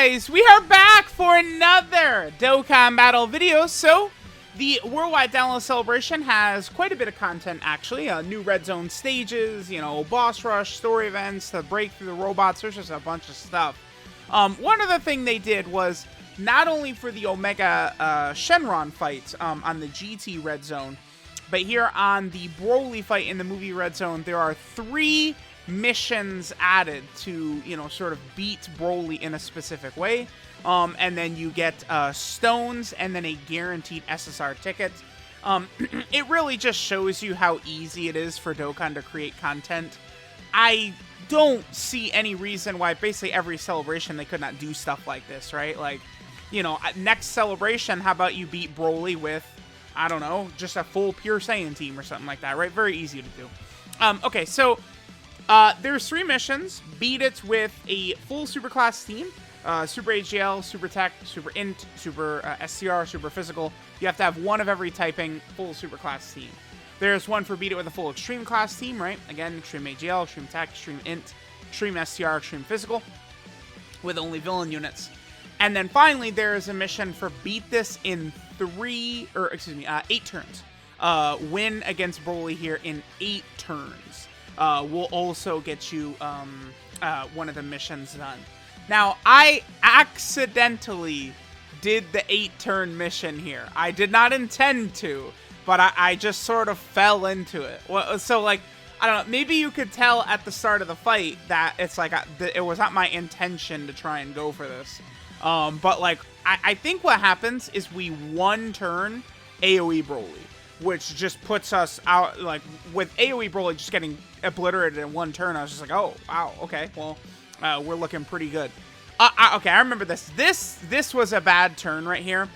guys, we are back for another Dokkan Battle video. So, the Worldwide Download Celebration has quite a bit of content, actually. New Red Zone stages, you know, boss rush, story events, the break through the robots. There's just a bunch of stuff. One other thing they did was, not only for the Omega Shenron fight on the GT Red Zone, but here on the BROLY fight in the movie Red Zone, there are 3 missions added to, you know, sort of beat BROLY in a specific way. And then you get stones and then a guaranteed SSR ticket. It really just shows you how easy it is for Dokkan to create content. I don't see any reason why basically every celebration they could not do stuff like this, right? Like, you know, next celebration, how about you beat BROLY with, I don't know, just a full Pure Saiyan team or something like that, right? Very easy to do. Okay, so there's 3 missions. Beat it with a full Superclass team. Super AGL, Super Tech, Super Int, Super SCR, Super Physical. You have to have one of every typing, full Superclass team. There's one for Beat It with a full Extreme Class team, right? Again, Extreme AGL, Extreme Tech, Extreme Int, Extreme SCR, Extreme Physical, with only villain units. And then finally, there is a mission for Beat This in 8 turns. Win against BROLY here in 8 turns. Will also get you one of the missions done. Now, I accidentally did the 8-turn mission here. I did not intend to, but I just sort of fell into it. So, like, I don't know, maybe you could tell at the start of the fight that it's like, it was not my intention to try and go for this. But, like, I think what happens is we 1-turn AoE BROLY, which just puts us out, like, with AoE BROLY just getting obliterated in 1 turn. I was just like, oh, wow, okay, well, we're looking pretty good. Okay, I remember this. This was a bad turn right here.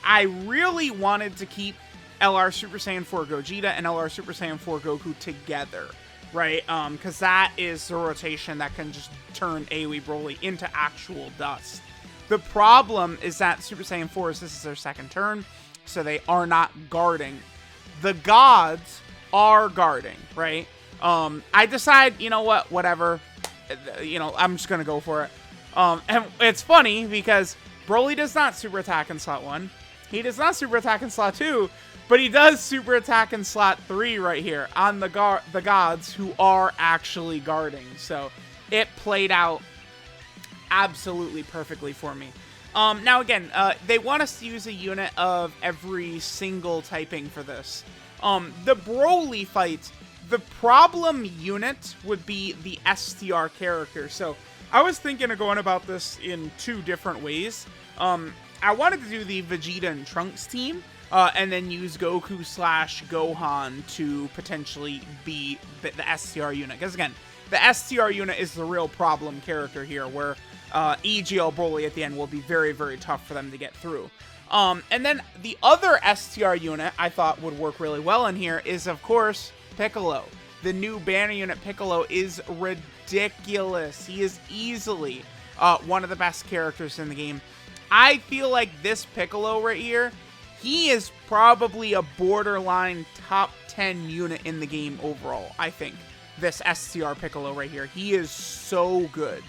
I really wanted to keep LR Super Saiyan 4 Gogeta and LR Super Saiyan 4 Goku together, right? Because that is the rotation that can just turn AoE BROLY into actual dust. The problem is that Super Saiyan 4s, this is their 2nd turn, so they are not guarding. The gods are guarding, right? I decide, you know what, whatever. You know, I'm just going to go for it. And it's funny because BROLY does not super attack in slot 1. He does not super attack in slot 2, but he does super attack in slot 3 right here on the gods who are actually guarding. So it played out absolutely perfectly for me. Now again, they want us to use a unit of every single typing for this. The BROLY fight, the problem unit would be the STR character. So I was thinking of going about this in 2 different ways. I wanted to do the Vegeta and Trunks team, and then use Goku/Gohan to potentially be the STR unit. Because again, the STR unit is the real problem character here, where EGL BROLY at the end will be very, very tough for them to get through. And then the other STR unit I thought would work really well in here is, of course, Piccolo. The new banner unit Piccolo is ridiculous. He is easily one of the best characters in the game. I feel like this Piccolo right here, he is probably a borderline top 10 unit in the game overall, I think. This STR Piccolo right here. He is so good.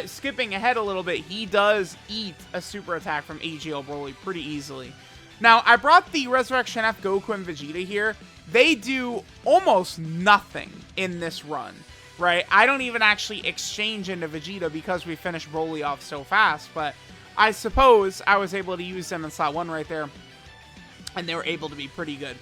Skipping ahead a little bit, he does eat a super attack from AGL BROLY pretty easily. Now, I brought the Resurrection F Goku and Vegeta here. They do almost nothing in this run, right? I don't even actually exchange into Vegeta because we finished BROLY off so fast, but I suppose I was able to use them in slot 1 right there, and they were able to be pretty good.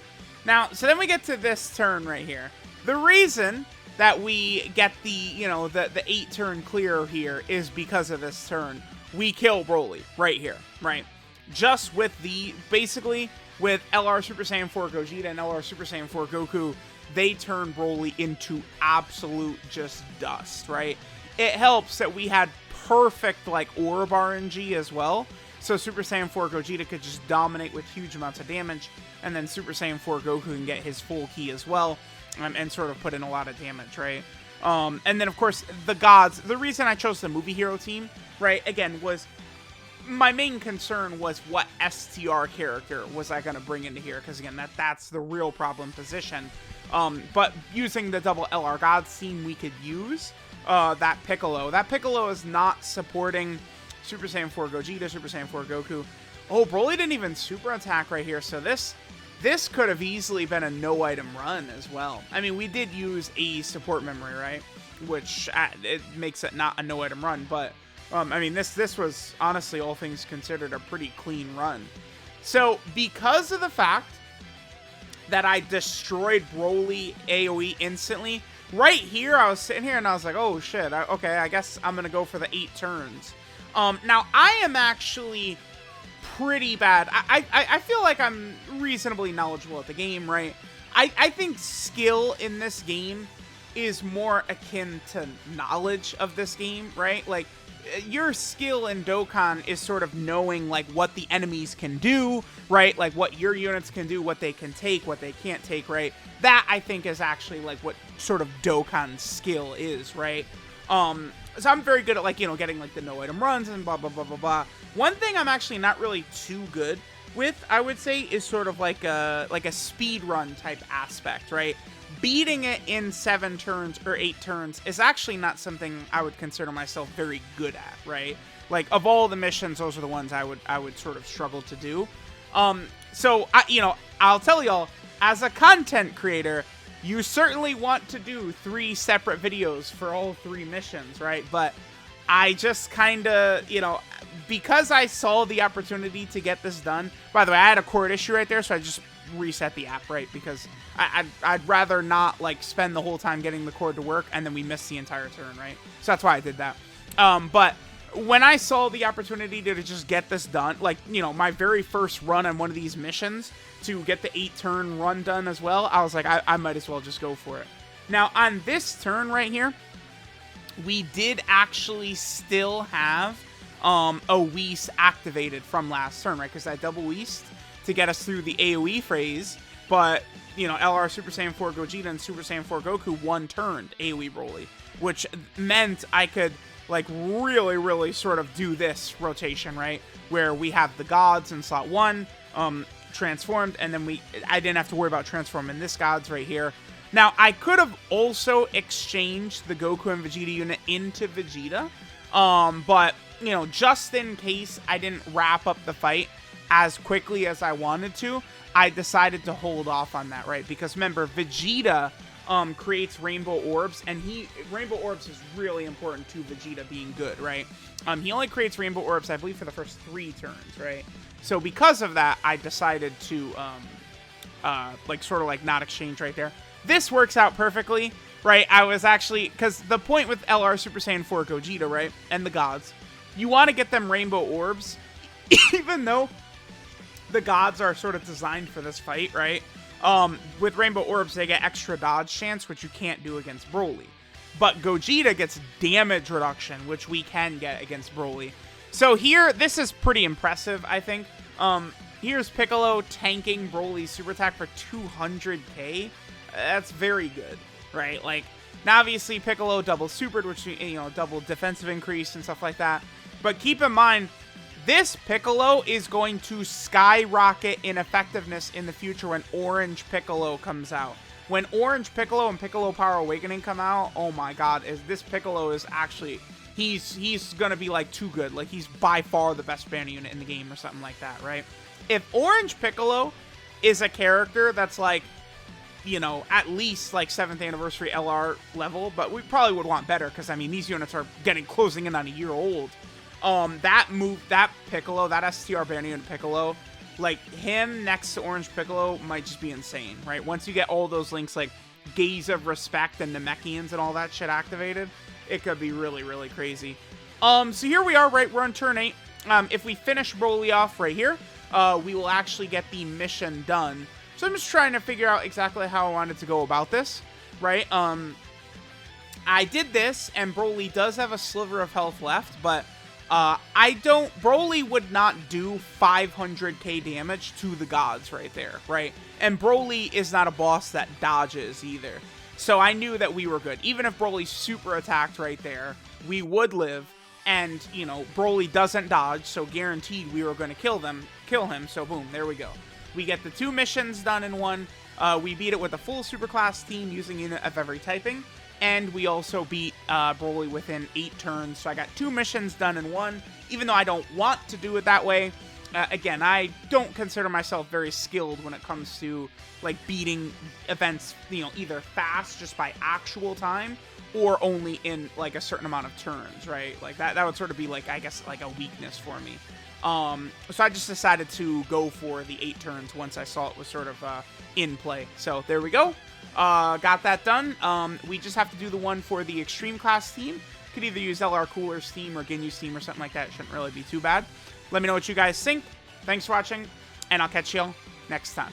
Now, so then we get to this turn right here. The reason that we get the, you know, the 8-turn clear here is because of this turn. We kill BROLY right here, right? Just with the, basically, with LR Super Saiyan 4 Gogeta and LR Super Saiyan 4 Goku, they turn BROLY into absolute just dust, right? It helps that we had perfect, like, Orb RNG as well. So Super Saiyan 4 Gogeta could just dominate with huge amounts of damage, and then Super Saiyan 4 Goku can get his full ki as well, and sort of put in a lot of damage, right? And then, of course, the gods. The reason I chose the movie hero team, right, again, was my main concern was what STR character was I going to bring into here, because, again, that's the real problem position. But using the double LR gods team, we could use that Piccolo. That Piccolo is not supporting Super Saiyan 4 Gogeta, Super Saiyan 4 Goku. Oh, Broly didn't even super attack right here, so this could have easily been a no-item run as well. I mean, we did use a support memory, right? Which, it makes it not a no-item run, but, I mean, this was, honestly, all things considered, a pretty clean run. So, because of the fact that I destroyed Broly AoE instantly, right here, I was sitting here and I was like, oh, shit, okay, I guess I'm gonna go for the 8 turns. Now, I am actually pretty bad. I feel like I'm reasonably knowledgeable at the game, right? I think skill in this game is more akin to knowledge of this game, right? Like, your skill in Dokkan is sort of knowing, like, what the enemies can do, right? Like, what your units can do, what they can take, what they can't take, right? That, I think, is actually, like, what sort of Dokkan's skill is, right? So I'm very good at, like, you know, getting, like, the no-item runs and blah, blah, blah, blah, blah. One thing I'm actually not really too good with, I would say, is sort of like a speed run type aspect, right? Beating it in 7 turns or 8 turns is actually not something I would consider myself very good at, right? Like, of all the missions, those are the ones I would sort of struggle to do. So, you know, I'll tell y'all, as a content creator, you certainly want to do 3 separate videos for all 3 missions, right? But I just kind of, you know, because I saw the opportunity to get this done. By the way, I had a cord issue right there, so I just reset the app, right? Because I'd rather not, like, spend the whole time getting the cord to work, and then we miss the entire turn, right? So that's why I did that. But when I saw the opportunity to just get this done, like, you know, my very first run on one of these missions to get the 8-turn run done as well, I was like, I might as well just go for it. Now, on this turn right here, we did actually still have a Whis activated from last turn, right? Because I double Whis to get us through the AoE phase, but, you know, LR Super Saiyan 4 Gogeta and Super Saiyan 4 Goku 1-turned AoE Broly, which meant I could, like, really sort of do this rotation, right? Where we have the gods in slot 1, transformed, and then I didn't have to worry about transforming this gods right here. Now, I could have also exchanged the Goku and Vegeta unit into Vegeta, but, you know, just in case I didn't wrap up the fight as quickly as I wanted to, I decided to hold off on that, right? Because remember, Vegeta creates Rainbow Orbs, and Rainbow Orbs is really important to Vegeta being good, right? He only creates Rainbow Orbs, I believe, for the first 3 turns, right? So because of that, I decided to, like, sort of, like, not exchange right there. This works out perfectly, right? I was actually, because the point with LR Super Saiyan 4 Gogeta, right, and the gods, you want to get them Rainbow Orbs, even though the gods are sort of designed for this fight, right? With Rainbow Orbs, they get extra dodge chance, which you can't do against Broly. But Gogeta gets damage reduction, which we can get against Broly. So here, this is pretty impressive, I think. Here's Piccolo tanking Broly's super attack for 200k. That's very good, right? Like, now obviously Piccolo double supered, which, you know, double defensive increase and stuff like that. But keep in mind, this Piccolo is going to skyrocket in effectiveness in the future when Orange Piccolo comes out. When Orange Piccolo and Piccolo Power Awakening come out, oh my god, this Piccolo is actually, he's gonna be, like, too good. Like, he's by far the best banner unit in the game or something like that, right? If Orange Piccolo is a character that's, like, you know, at least, like, 7th anniversary LR level, but we probably would want better, because, I mean, these units are closing in on a year old. That Piccolo, that STR banner unit Piccolo, like, him next to Orange Piccolo might just be insane, right? Once you get all those links, like Gaze of Respect and Namekians and all that shit activated, it could be really crazy. So here we are, right? We're on turn 8. If we finish Broly off right here, we will actually get the mission done. So I'm just trying to figure out exactly how I wanted to go about this, right? I did this, and Broly does have a sliver of health left, but Broly would not do 500k damage to the gods right there, right? And Broly is not a boss that dodges either. So I knew that we were good. Even if Broly super attacked right there, we would live. And, you know, Broly doesn't dodge, so guaranteed we were going to kill him. So boom, there we go. We get the 2 missions done in one. We beat it with a full superclass team using unit of every typing. and we also beat Broly within 8 turns. So I got 2 missions done in 1, even though I don't want to do it that way. Again, I don't consider myself very skilled when it comes to like beating events, you know, either fast just by actual time or only in like a certain amount of turns, right? Like that would sort of be like, I guess, like a weakness for me. So I just decided to go for the 8 turns once I saw it was sort of in play. So there we go. Got that done. We just have to do the one for the Extreme Class team. Could either use LR Cooler's team or Ginyu's team or something like that. It shouldn't really be too bad. Let me know what you guys think. Thanks for watching, and I'll catch y'all next time.